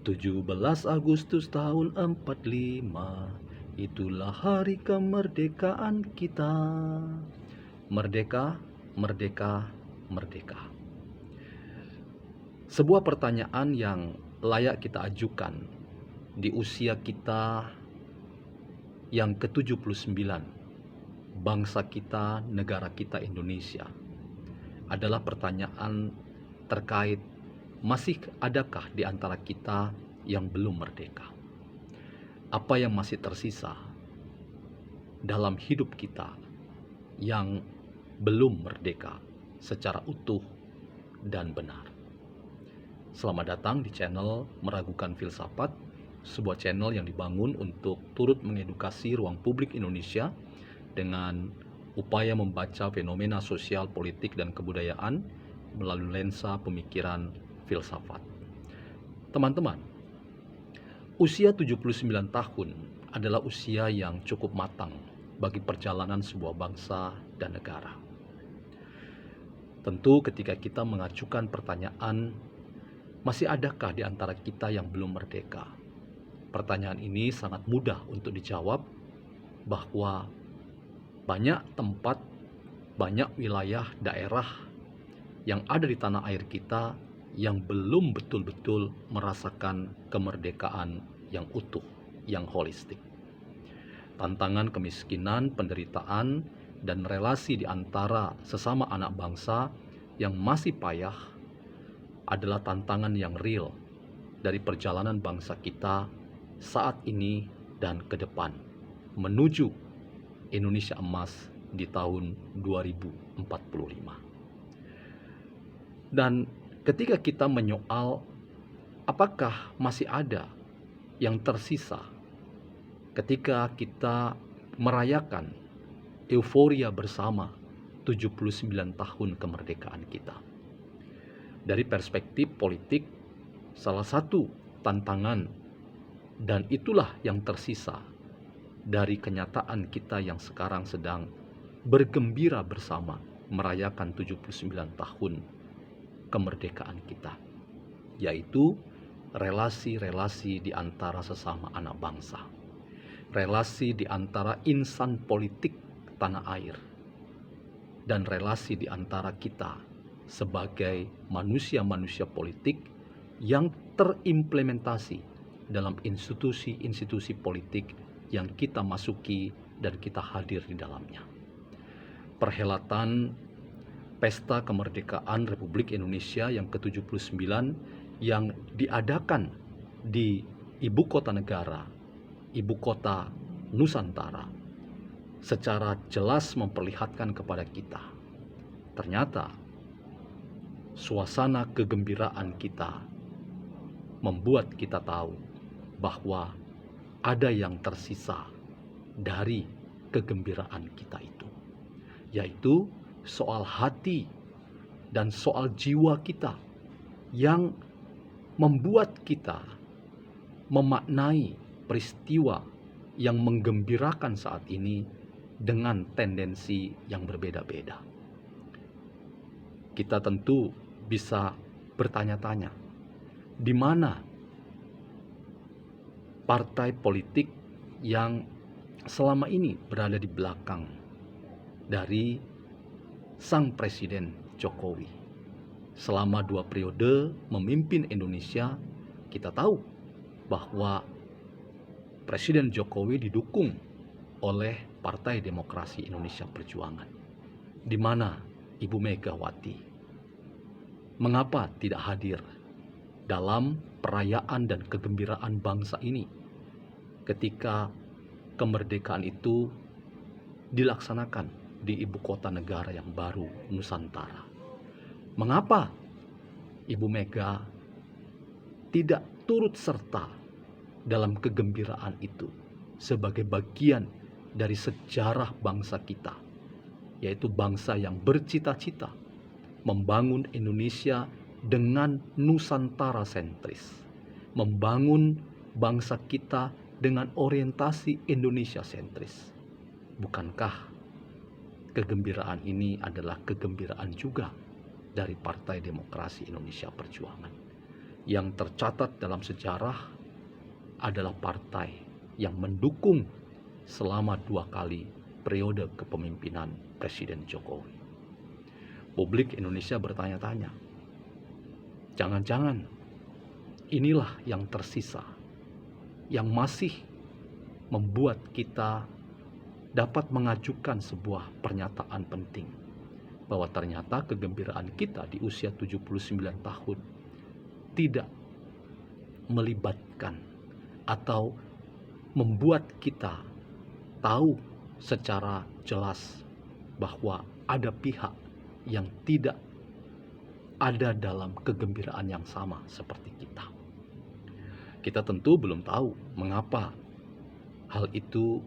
17 Agustus tahun 45, itulah hari kemerdekaan kita. Merdeka, merdeka, merdeka. Sebuah pertanyaan yang layak kita ajukan di usia kita yang ke-79, bangsa kita, negara kita Indonesia, adalah pertanyaan terkait masih adakah di antara kita yang belum merdeka? Apa yang masih tersisa dalam hidup kita yang belum merdeka secara utuh dan benar? Selamat datang di channel Meragukan Filsafat, sebuah channel yang dibangun untuk turut mengedukasi ruang publik Indonesia dengan upaya membaca fenomena sosial, politik, dan kebudayaan melalui lensa pemikiran filsafat. Teman-teman, usia 79 tahun adalah usia yang cukup matang bagi perjalanan sebuah bangsa dan negara. Tentu ketika kita mengajukan pertanyaan, masih adakah di antara kita yang belum merdeka? Pertanyaan ini sangat mudah untuk dijawab bahwa banyak tempat, banyak wilayah, daerah yang ada di tanah air kita yang belum betul-betul merasakan kemerdekaan yang utuh, yang holistik. Tantangan kemiskinan, penderitaan, dan relasi di antara sesama anak bangsa yang masih payah adalah tantangan yang real dari perjalanan bangsa kita saat ini dan ke depan menuju Indonesia emas di tahun 2045. Dan ketika kita menyoal apakah masih ada yang tersisa ketika kita merayakan euforia bersama 79 tahun kemerdekaan kita. Dari perspektif politik, salah satu tantangan dan itulah yang tersisa dari kenyataan kita yang sekarang sedang bergembira bersama merayakan 79 tahun kemerdekaan kita, yaitu relasi-relasi di antara sesama anak bangsa, relasi di antara insan politik tanah air, dan relasi di antara kita sebagai manusia-manusia politik yang terimplementasi dalam institusi-institusi politik yang kita masuki dan kita hadir di dalamnya. Perhelatan Pesta Kemerdekaan Republik Indonesia yang ke-79 yang diadakan di ibu kota negara, ibu kota Nusantara, secara jelas memperlihatkan kepada kita, ternyata suasana kegembiraan kita membuat kita tahu bahwa ada yang tersisa dari kegembiraan kita itu, yaitu soal hati dan soal jiwa kita yang membuat kita memaknai peristiwa yang menggembirakan saat ini dengan tendensi yang berbeda-beda. Kita tentu bisa bertanya-tanya, di mana partai politik yang selama ini berada di belakang dari Sang Presiden Jokowi selama 2 periode memimpin Indonesia. Kita tahu bahwa Presiden Jokowi didukung oleh Partai Demokrasi Indonesia Perjuangan, di mana Ibu Megawati mengapa tidak hadir dalam perayaan dan kegembiraan bangsa ini ketika kemerdekaan itu dilaksanakan di ibu kota negara yang baru, Nusantara. Mengapa Ibu Mega tidak turut serta dalam kegembiraan itu sebagai bagian dari sejarah bangsa kita, yaitu bangsa yang bercita-cita membangun Indonesia dengan Nusantara sentris, membangun bangsa kita dengan orientasi Indonesia sentris. Bukankah kegembiraan ini adalah kegembiraan juga dari Partai Demokrasi Indonesia Perjuangan? yang tercatat dalam sejarah adalah partai yang mendukung selama 2 kali periode kepemimpinan Presiden Jokowi. Publik Indonesia bertanya-tanya, jangan-jangan inilah yang tersisa, yang masih membuat kita dapat mengajukan sebuah pernyataan penting, bahwa ternyata kegembiraan kita di usia 79 tahun tidak melibatkan atau membuat kita tahu secara jelas bahwa ada pihak yang tidak ada dalam kegembiraan yang sama seperti kita. Kita tentu belum tahu mengapa hal itu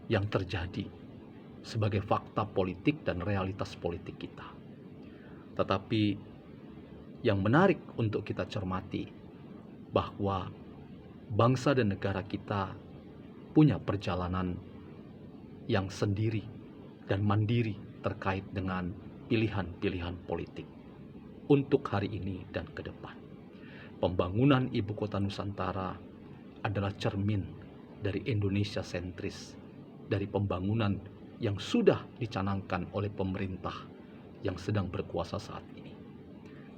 yang terjadi sebagai fakta politik dan realitas politik kita. Tetapi yang menarik untuk kita cermati bahwa bangsa dan negara kita punya perjalanan yang sendiri dan mandiri terkait dengan pilihan-pilihan politik untuk hari ini dan ke depan. Pembangunan Ibu Kota Nusantara adalah cermin dari Indonesia sentris, dari pembangunan yang sudah dicanangkan oleh pemerintah yang sedang berkuasa saat ini.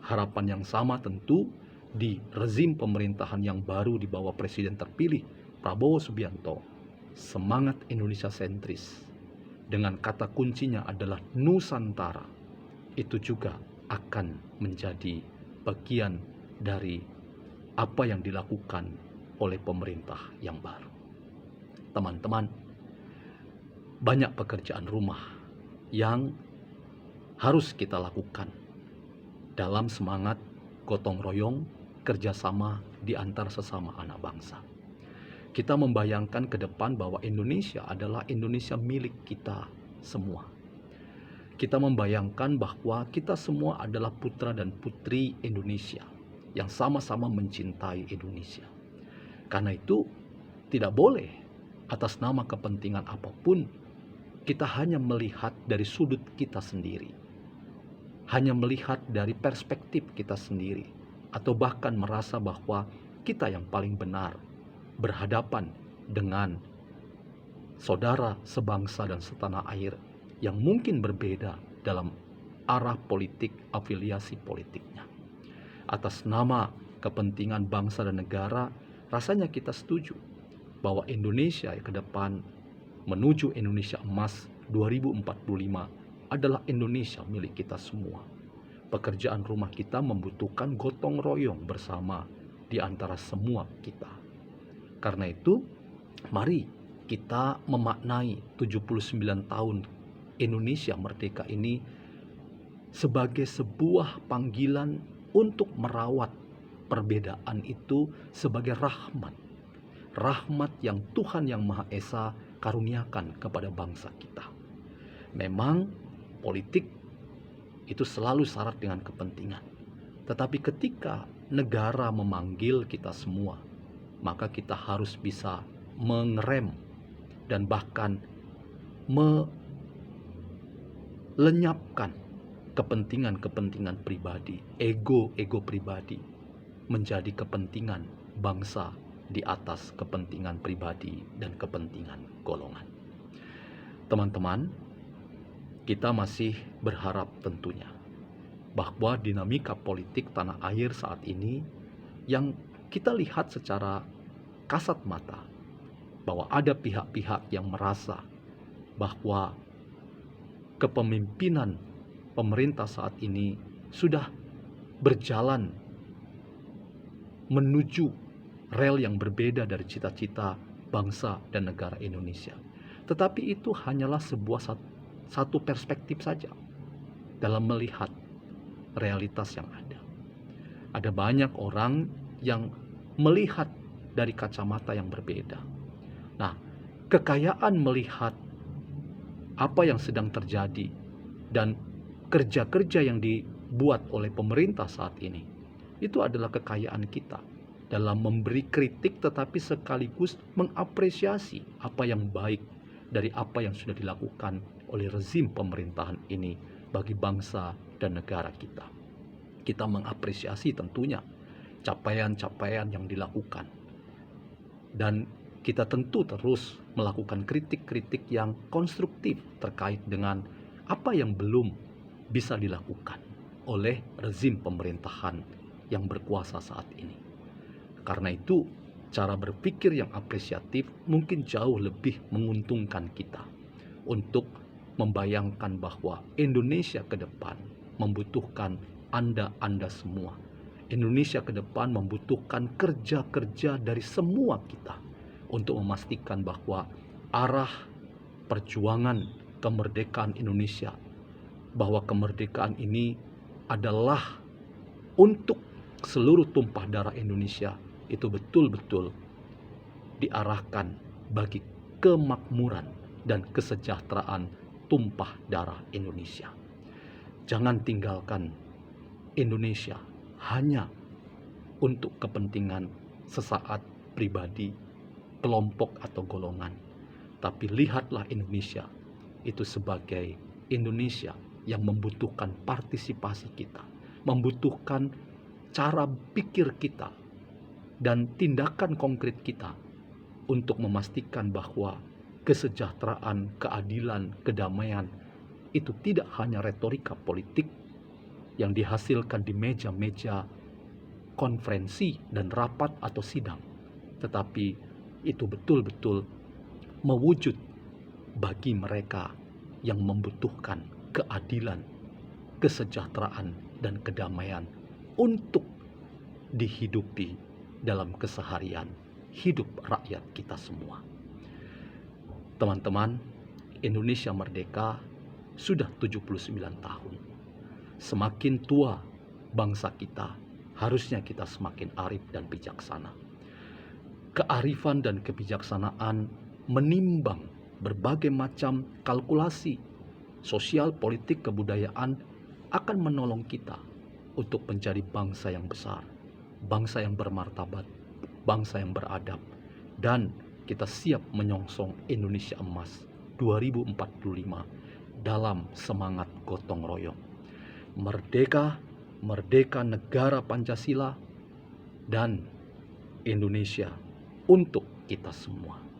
Harapan yang sama tentu di rezim pemerintahan yang baru di bawah Presiden terpilih Prabowo Subianto, semangat Indonesia sentris dengan kata kuncinya adalah Nusantara, itu juga akan menjadi bagian dari apa yang dilakukan oleh pemerintah yang baru. Teman-teman, banyak pekerjaan rumah yang harus kita lakukan dalam semangat gotong royong, kerjasama di antar sesama anak bangsa. Kita membayangkan ke depan bahwa Indonesia adalah Indonesia milik kita semua. Kita membayangkan bahwa kita semua adalah putra dan putri Indonesia yang sama-sama mencintai Indonesia. Karena itu tidak boleh atas nama kepentingan apapun kita hanya melihat dari sudut kita sendiri, hanya melihat dari perspektif kita sendiri, atau bahkan merasa bahwa kita yang paling benar berhadapan dengan saudara sebangsa dan setanah air yang mungkin berbeda dalam arah politik, afiliasi politiknya. Atas nama kepentingan bangsa dan negara, rasanya kita setuju bahwa Indonesia ke depan menuju Indonesia Emas 2045 adalah Indonesia milik kita semua. Pekerjaan rumah kita membutuhkan gotong royong bersama di antara semua kita. Karena itu, mari kita memaknai 79 tahun Indonesia merdeka ini sebagai sebuah panggilan untuk merawat perbedaan itu sebagai rahmat. Rahmat yang Tuhan Yang Maha Esa karuniakan kepada bangsa kita. Memang politik itu selalu syarat dengan kepentingan. Tetapi ketika negara memanggil kita semua, maka kita harus bisa mengerem dan bahkan melenyapkan kepentingan-kepentingan pribadi, ego pribadi menjadi kepentingan bangsa di atas kepentingan pribadi dan kepentingan golongan. Teman-teman, kita masih berharap tentunya bahwa dinamika politik tanah air saat ini yang kita lihat secara kasat mata bahwa ada pihak-pihak yang merasa bahwa kepemimpinan pemerintah saat ini sudah berjalan menuju rel yang berbeda dari cita-cita bangsa dan negara Indonesia. Tetapi itu hanyalah sebuah satu perspektif saja dalam melihat realitas yang ada. Ada banyak orang yang melihat dari kacamata yang berbeda. Nah, kekayaan melihat apa yang sedang terjadi dan kerja-kerja yang dibuat oleh pemerintah saat ini, itu adalah kekayaan kita dalam memberi kritik tetapi sekaligus mengapresiasi apa yang baik dari apa yang sudah dilakukan oleh rezim pemerintahan ini bagi bangsa dan negara kita. Kita mengapresiasi tentunya capaian-capaian yang dilakukan. Dan kita tentu terus melakukan kritik-kritik yang konstruktif terkait dengan apa yang belum bisa dilakukan oleh rezim pemerintahan yang berkuasa saat ini. Karena itu, cara berpikir yang apresiatif mungkin jauh lebih menguntungkan kita untuk membayangkan bahwa Indonesia ke depan membutuhkan Anda semua. Indonesia ke depan membutuhkan kerja-kerja dari semua kita untuk memastikan bahwa arah perjuangan kemerdekaan Indonesia, bahwa kemerdekaan ini adalah untuk seluruh tumpah darah Indonesia, itu betul-betul diarahkan bagi kemakmuran dan kesejahteraan tumpah darah Indonesia. Jangan tinggalkan Indonesia hanya untuk kepentingan sesaat pribadi, kelompok atau golongan. Tapi lihatlah Indonesia itu sebagai Indonesia yang membutuhkan partisipasi kita, membutuhkan cara pikir kita dan tindakan konkret kita untuk memastikan bahwa kesejahteraan, keadilan, kedamaian itu tidak hanya retorika politik yang dihasilkan di meja-meja konferensi dan rapat atau sidang, tetapi itu betul-betul mewujud bagi mereka yang membutuhkan keadilan, kesejahteraan, dan kedamaian untuk dihidupi dalam keseharian hidup rakyat kita semua. Teman-teman, Indonesia merdeka sudah 79 tahun. Semakin tua bangsa kita, harusnya kita semakin arif dan bijaksana. Kearifan dan kebijaksanaan menimbang berbagai macam kalkulasi sosial, politik, kebudayaan akan menolong kita untuk menjadi bangsa yang besar, bangsa yang bermartabat, bangsa yang beradab, dan kita siap menyongsong Indonesia Emas 2045 dalam semangat gotong royong. Merdeka, merdeka negara Pancasila, dan Indonesia untuk kita semua.